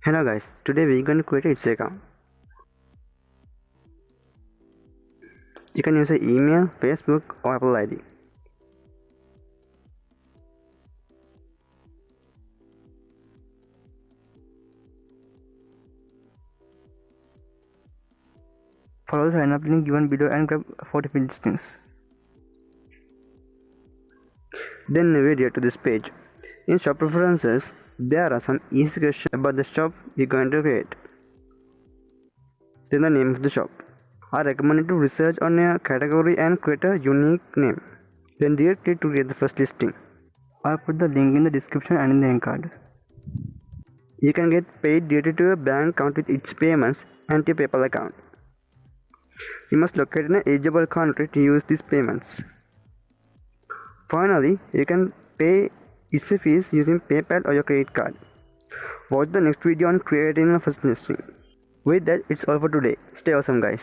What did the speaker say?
Hello guys, today we're going to create its account. You can use an email, Facebook or Apple ID. Follow the sign up link given below and grab 40 free listings. Then navigate to this page. In shop preferences, there are some easy questions about the shop we're going to create. Then the name of the shop. I recommend you to research on a category and create a unique name. Then directly to create the first listing. I'll put the link in the description and in the end card. You can get paid directly to your bank account with its payments and to your PayPal account. You must locate in an eligible country to use these payments. Finally, you can pay its fees using PayPal or your credit card. Watch the next video on creating a first listing. With that, it's all for today. Stay awesome, guys.